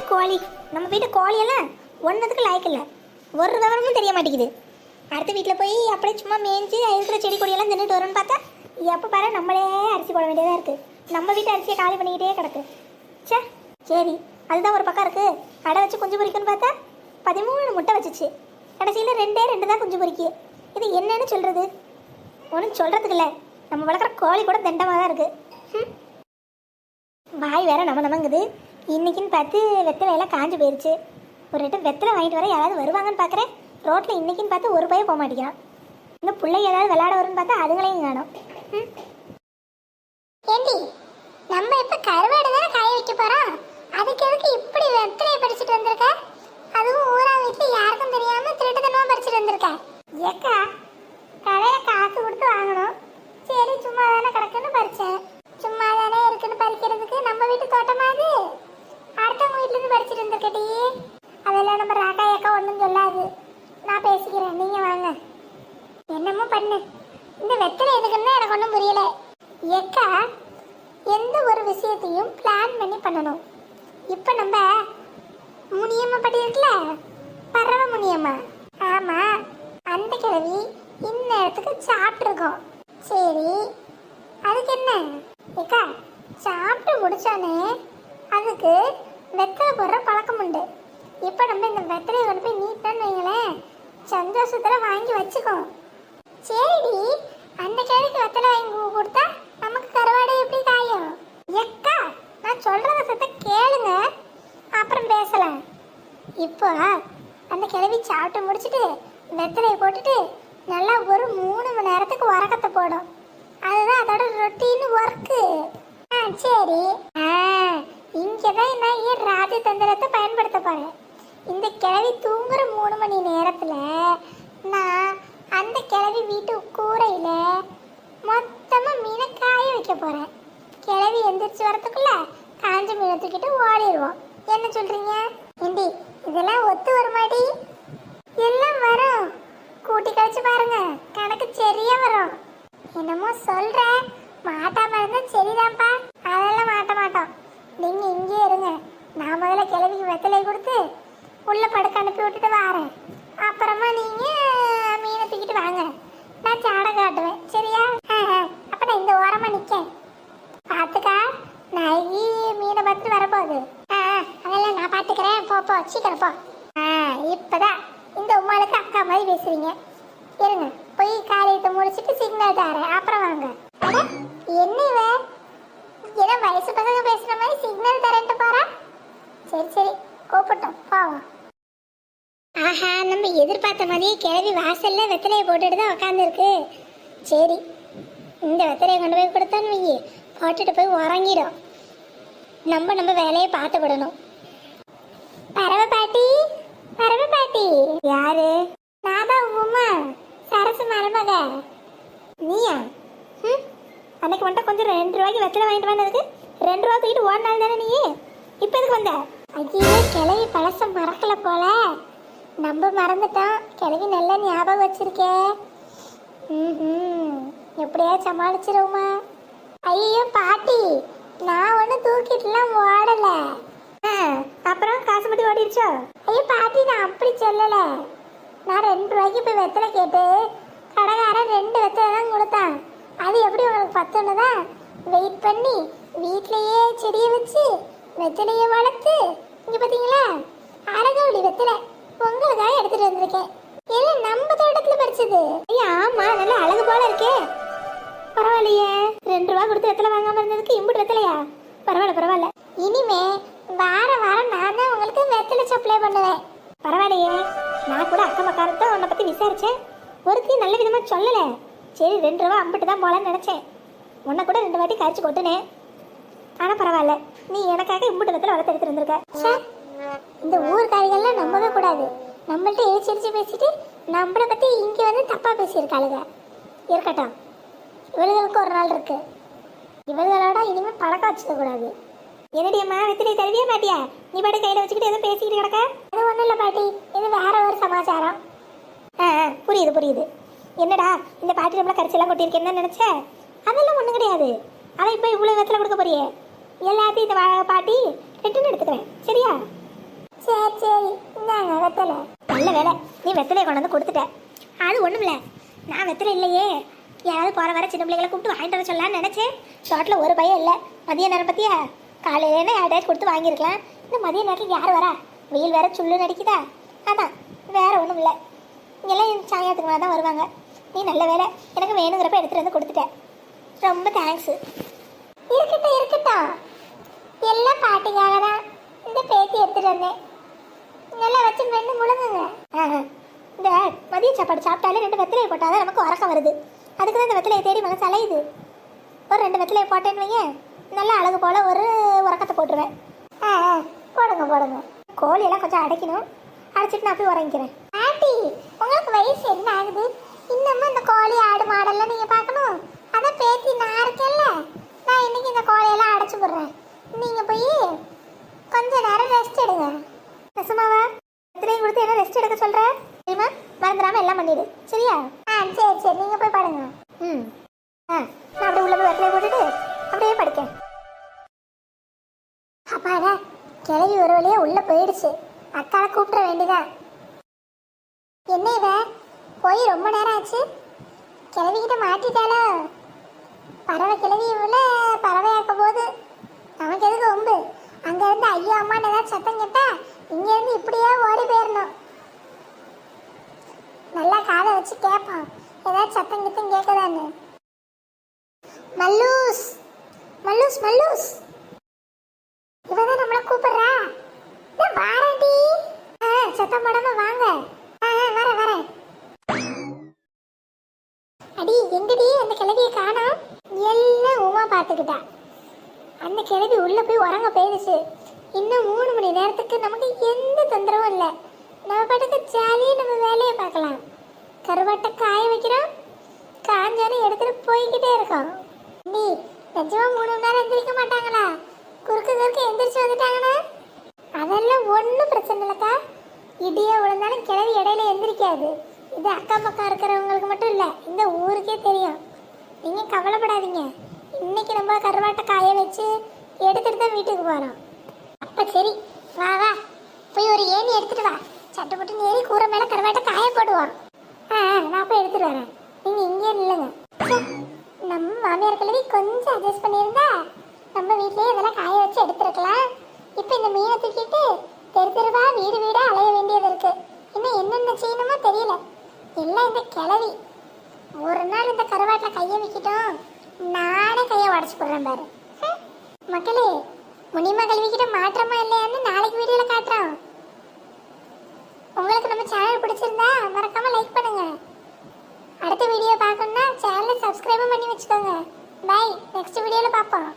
கோழி நம்ம வீட்டு கோழியெல்லாம் ஒன்றதுக்கு லாய்க்கில்ல, ஒரு விவரமும் தெரிய மாட்டேங்குது. அடுத்த வீட்டில் போய் அப்படியே சும்மா மேய்ஞ்சி இருக்கிற செடி கொடியெல்லாம் தின்னுட்டு வரும்னு பார்த்தா எப்போ பாரு நம்மளே அரிசி போட வேண்டியதாக இருக்குது. நம்ம வீட்டு அரிசியை காலி பண்ணிக்கிட்டே கிடக்கு. சே சரி, அதுதான் ஒரு பக்கம் இருக்குது. அடை வச்சு குஞ்சு பொரிக்குன்னு பார்த்தா 13 முட்டை வச்சுச்சு. கடைசியில் 2 தான் குஞ்சு பொரிக்கி. இது என்னன்னு சொல்கிறது? ஒன்றும் சொல்கிறதுக்கு இல்லை. நம்ம வளர்க்குற கோழி கூட தண்டமாக தான் இருக்குது. வாய் வேற நமங்குது. இன்னைக்குன்னு பார்த்து வெத்தலை எல்லாம் காஞ்சு போயிருச்சு. ஒரு ரெட்டு வெத்தலை வாங்கிட்டு வர யாராவது வருவாங்கன்னு பார்க்குறேன். ரோட்டில் இன்னைக்குன்னு பார்த்து ஒரு பையன் போக மாட்டேங்கிறான். இன்னும் பிள்ளை ஏதாவது விளையாட வரும்னு பார்த்தா அதுங்களையும் காணும். ஏண்டி, நம்ம இப்ப கருவாடு தானே காய வைக்க போறோம். அதுக்கு எதுக்கு இப்படி வெத்தலையை பறிச்சுட்டு வந்திருக்க? அதுவும் ஊரா வீட்டுல யாருக்கும் தெரியாம திருட்டுத்தனமா பறிச்சுட்டு வந்திருக்க. ஏக்கா, கடையில காசு கொடுத்து வாங்கணும். சரி சும்மா தானே கிடக்குன்னு பறிச்சேன். சும்மா தானே இருக்குன்னு பறிக்கிறதுக்கு நம்ம வீட்டு தோட்டமா அது? அடுத்தவங்க வீட்டுல இருந்து பறிச்சுட்டு வந்திருக்கடி. அதெல்லாம் நம்ம ராக்கா ஏக்கா ஒன்றும் சொல்லாது. நான் பேசிக்கிறேன், நீங்க வாங்க. என்னமோ பண்ணு. இந்த வெத்தலை எதுக்குன்னு எனக்கு ஒன்றும் புரியல. ஏக்கா, எந்த ஒரு விஷயத்தையும் பிளான் பண்ணி பண்ணணும். இப்போ நம்ம முனியம்மா பட்டி இருக்குல்ல, பறவை முனியம்மா, ஆமா, அந்த கிழவி இந்த இடத்துக்கு சாப்பிட்ருக்கோம். சரி, அதுக்கு என்ன ஏக்கா, சாப்பிட்டு முடிச்சோன்னே அதுக்கு வெத்தலை போடுற பழக்கம் உண்டு. இப்போ நம்ம இந்த வெத்தலையை கொண்டு போய் நீட்டோன்னு வைங்களேன், சந்தோஷத்தில் வாங்கி வச்சுக்கோ. சரிடி, அந்த கிழவிக்கு வெத்தலை வாங்கி கொடுத்தா நமக்கு கருவாடு எப்படி காயும்? எக்கா, நான் சொல்றத சத்த கேளுங்க, அப்புறம் பேசலாம். இப்போ அந்த கிழவி சாப்பிட்டு முடிச்சுட்டு வெத்தலையை போட்டுட்டு நல்லா ஒரு 3 மணி நேரத்துக்கு உரக்கத்தை போடும். அதுதான் அதோட ரொட்டீன் ஒர்க்கு. சரி, இங்கதான் நான் ஏன் ராஜ தந்திரத்தை பயன்படுத்த போறேன். இந்த கிழவி தூங்குற 3 மணி நேரத்துல நான் அந்த கிழவி வீட்டு கூரையில மொத்தமா மீனை காய வைக்க போறேன். கிழவி எந்திரிச்சு வரத்துக்குள்ள காஞ்ச மீனை தூக்கிட்டு ஓடிடுவோம். என்ன சொல்றீங்க? இண்டி, இதெல்லாம் ஒத்து வருமாடி? எல்லாம் வரும், கூட்டி கழிச்சு பாருங்க, கணக்கு சரியா வரும். என்னமோ சொல்ற, மாட்டாம இருந்தா சரிதான்ப்பா. அதெல்லாம் மாட்ட மாட்டோம். நீங்க இங்கே இருங்க, நான் முதல்ல கிழவிக்கு வெத்தலை கொடுத்து உள்ள படுக்க அனுப்பி விட்டுட்டு வரேன். அப்புறமா நீங்க மீனை தூக்கிட்டு வாங்க, நான் சாடை காட்டுவேன். சரியா? அப்ப நான் இந்த ஓரமா நிக்கேன், பாத்துக்கா. நாயகி மீனை பார்த்துட்டு வரப்போகுது. அதெல்லாம் நான் பாத்துக்கிறேன். போ சீக்கிரம் போ. இப்பதான் இந்த உமாளுக்கு அக்கா மாதிரி பேசுறீங்க. இருங்க, போய் காரியத்தை முடிச்சிட்டு சிக்னல் தரேன், அப்புறம் வாங்க. என்ன இவ ஏதோ வயசு பசங்க பேசுற மாதிரி சிக்னல் தரேன்ட்டு போறா? சரி கூப்பிட்டோம், போவோம். ஆஹா, நம்ம எதிர்பார்த்த மாதிரியே கிழவி வாசல்ல வெத்தலையை போட்டுட்டு தான் உட்காந்துருக்கு. சரி, இந்த வெத்தலையை கொண்டு போய் கொடுத்தான்னு வையே, போட்டுட்டு போய் உறங்கிடும். நம்ம வேலையை பார்த்துப்படணும். பறவை பாட்டி, பறவை பாட்டி. யாரு? நான் தான் உமா, சரசு மருமக. நீயா? அன்னைக்கு மட்டும் கொஞ்சம் 2 ரூபாய்க்கு வெத்தலை வாங்கிட்டு வந்ததுக்கு 2 ரூபா தூக்கிட்டு ஓடினாலும் தானே நீ. இப்போ எதுக்கு வந்த? ஐயோ, கிழவி பழசம் மறக்கல போல. நம்ம மறந்துட்டோம், கிழவி நல்லா ஞாபகம் வச்சிருக்கே. எப்படியா சமாளிச்சிருவோமா? ஐயோ பாட்டி, நான் ஒண்ணு தூக்கிட்டுலாம் ஓடல. அப்புறம் காசு மட்டும் ஓடிடுச்சோ? ஐயோ பாட்டி, நான் அப்படி சொல்லல. நான் 2 ரூபாய்க்கு போய் வெத்தலை கேட்டு கடைக்காரன் 2 வெத்தலை தான் கொடுத்தான். அது எப்படி உங்களுக்கு பத்துன்னுதான் வெயிட் பண்ணி வீட்லயே செடியை வச்சு வெத்தலையை வளர்த்து இங்க பாத்தீங்களா அரகவடி வெத்தலை பொங்கலுக்காக எடுத்துட்டு வந்திருக்கேன். எல்லாம் நம்ம தோட்டத்துல பறிச்சது. ஐயா ஆமா, நல்லா அழகு போல இருக்கே. பரவாயில்லையே, 2 ரூபா கொடுத்து வெத்தலை வாங்காம இருந்ததுக்கு இம்புட்டு வெத்தலையா? பரவாயில்ல. இனிமே வாரம் நான் தான் உங்களுக்கு வெத்தலை சப்ளை பண்ணுவேன். பரவாயில்லையே, நான் கூட அக்கம் பக்காரத்தை உன்னை பத்தி விசாரிச்சேன். ஒருத்தி நல்ல விதமா சொல்லல. சரி, 2 ரூபா அம்பிட்டு தான் போலன்னு நினைச்சேன். உன்னை கூட 2 வாட்டி காய்ச்சி கொட்டுனேன். ஆனா பரவாயில்ல, நீ எனக்காக இம்புட்டு வெத்தலை வளர்த்து எடுத்துட்டு இருந்திருக்க. இந்த ஊர்காரிகள்லாம் நம்பவே கூடாது. நம்மள்ட்ட ஏச்சிரிச்சு பேசிட்டு நம்மளை பத்தி இங்க வந்து தப்பா பேசியிருக்காளுங்க. இருக்கட்டும், இவளுகளுக்கு ஒரு நாள் இருக்கு. இவள்களோட இனிமே பழக்கம் வச்சுக்க கூடாது. என்னடியம்மா, வெத்திலை தருவியா மாட்டியா? நீ பாட்டு கையில வச்சுக்கிட்டு எதுவும் பேசிக்கிட்டு கிடக்க? அது ஒண்ணும் இல்ல பாட்டி, இது வேற ஒரு சமாச்சாரம். புரியுது. என்னடா இந்த பாட்டி நம்மள கரிசெல்லாம் கொட்டியிருக்கேன்னு நினைச்ச? அதெல்லாம் ஒண்ணும் கிடையாது. அவன் இப்போ இவ்வளவு வெத்தலை கொடுக்க போறியே, எல்லாத்தையும் இந்த பாட்டி ரிட்டன் எடுத்துக்கிறேன். சரியா? சரி சரி இந்தாங்க வெத்தலை. நல்ல வேலை நீ வெத்தலையை கொண்டு வந்து கொடுத்துட்ட. அது ஒன்றும் இல்லை, நான் வெத்தலை இல்லையே யாராவது போகிற வர சின்ன பிள்ளைகளை கூப்பிட்டு வாங்கிட்டு வர சொல்லலான்னு நினச்சேன். தோட்டில் ஒரு பையன் இல்லை. மதிய நேரம் பற்றியா காலையிலேன்னு யார்டையாச்சும் கொடுத்து வாங்கியிருக்கலாம். இந்த மதிய நேரத்துக்கு யார் வரா? வெயில் வேற சுள்ளு நடிக்குதா. அதான் வேற ஒன்றும் இல்லை. இங்கெல்லாம் சாயத்துக்கு மேலே தான் வருவாங்க. நீ நல்ல வேலை எனக்கு வேணுங்கிறப்ப எடுத்துகிட்டு வந்து கொடுத்துட்ட. ரொம்ப தேங்க்ஸு. இருக்கட்டும் இருக்கட்டும், எல்லாம் பாட்டிக்காக தான் இந்த பேத்தி எடுத்துகிட்டு வந்தேன். நல்லா வச்சு மென்று முழுங்குங்க. இந்த மதிய சாப்பாடு சாப்பிட்டாலே 2 வெத்தலையை போட்டால் தான் நமக்கு உறக்கம் வருது. அதுக்கு தான் இந்த வெத்தலையை தேடி மனசு அலையுது. ஒரு 2 வெத்தலையை போட்டேன்னு வைங்க, நல்லா அழகு போல் ஒரு உறக்கத்தை போட்டுருவேன். போடுங்க போடுங்க. கோழியெல்லாம் கொஞ்சம் அடைக்கணும், அடைச்சிட்டு நான் போய் உறங்கிக்கிறேன். ஆண்டி உங்களுக்கு வயசு என்ன ஆகுது? இன்னமும் இந்த கோழி ஆடு மாடெல்லாம் நீங்கள் பார்க்கணும். அதான் பேத்தி நான் இருக்கேன்ல, நான் இன்னைக்கு இந்த கோழியெல்லாம் அடைச்சி போடுறேன். நீங்கள் போய் கொஞ்ச நேரம் ரெஸ்ட் எடுங்க. நெசமாவா? வெத்தலையும் கொடுத்து என்ன ரெஸ்ட் எடுக்க சொல்கிற சரிம்மா? மறந்துடாம எல்லாம் பண்ணிடு சரியா? சரி சரி நீங்கள் போய் பாடுங்க. நான் அப்படியே உள்ள போய் வெத்தலையை போட்டுட்டு அப்படியே படிக்கேன். அப்பாடா, கிளவி ஒரு வழியா உள்ள போயிடுச்சு. அக்காவை கூப்பிட வேண்டியதான். என்ன இவ போய் ரொம்ப நேரம் ஆச்சு, கிளவிக்கிட்ட மாட்டிட்டாளோ? பறவை கிளவி இவ்வளோ பறவையாக்க போது நமக்கு எதுக்கு ஒம்பு? அங்கேருந்து ஐயோ அம்மான்னு ஏதாவது சத்தம் கேட்டா இங்கேருந்து இப்படியே ஓடி போயிடணும். நல்லா காதை வச்சு கேட்போம் ஏதாவது சத்தம் கித்தம் கேட்குதான்னு. மல்லூஸ் மல்லூஸ் மல்லூஸ், இவதான் நம்மளை கூப்பிடுறா. வாரண்டி, சத்தம் போடாம வாங்க. வரேன் வரேன். அடி எங்கடி அந்த கிழவியை காணோம்? எல்லாம் உமா பார்த்துக்கிட்டா. அந்த கிழவி உள்ள போய் உறங்க போயிடுச்சு. இன்னும் 3 மணி நேரத்துக்கு நமக்கு எந்த தொந்தரவும் இல்லை. நம்ம பாட்டுக்கு ஜாலியாக நம்ம வேலையை பார்க்கலாம். கருவாட்டை காய வைக்கிறோம், காஞ்சாலும் எடுத்துட்டு போய்கிட்டே இருக்கோம். நீ நிஜமா 3 மணி நேரம் எந்திரிக்க மாட்டாங்களா? குறுக்கு எந்திரிச்சு வந்துட்டாங்கன்னா அதெல்லாம் ஒன்றும் பிரச்சனை இல்லைக்கா. இடியே விழுந்தாலும் கிளவி இடையில எந்திரிக்காது. இது அக்கம் பக்கம் இருக்கிறவங்களுக்கு மட்டும் இல்லை, இந்த ஊருக்கே தெரியும். நீங்கள் கவலைப்படாதீங்க. இன்னைக்கு நம்ம கருவாட்டை காய வச்சு எடுத்துட்டு தான் வீட்டுக்கு போகிறோம். அப்போ சரி வா வா, போய் ஒரு ஏணி எடுத்துட்டு வா. சட்டை போட்டு ஏறி கூரை மேலே கருவாட்டை காய போடுவோம். நான் போய் எடுத்துட்டு வரேன், நீங்கள் இங்கே இல்லைங்க. நம்ம மாமியார் கிழவி கொஞ்சம் அட்ஜஸ்ட் பண்ணியிருந்தா நம்ம வீட்லயே இதெல்லாம் காய வச்சு எடுத்துருக்கலாம். இப்போ இந்த மீனை தூக்கிட்டு தெரு தெருவா வீடு வீடா அலைய வேண்டியது இருக்கு. இன்னும் என்னென்ன செய்யணுமோ தெரியல. எல்லாம் இந்த கிளவி. ஒரு நாள் இந்த கருவாட்டில் கையை வைக்கிட்டோம், நானே கையை உடச்சு போடுறேன் பாரு. மக்களே, முனிமா கழுவிக்கிட்ட மாற்றமா இல்லையான்னு நாளைக்கு வீடியோல காட்டுறோம். உங்களுக்கு நம்ம சேனல் பிடிச்சிருந்தா மறக்காம லைக் பண்ணுங்க. அடுத்த வீடியோ பார்க்கணும்னா சேனலை சப்ஸ்கிரைபும் பண்ணி வச்சுக்கோங்க. பை, நெக்ஸ்ட் வீடியோல பார்ப்போம்.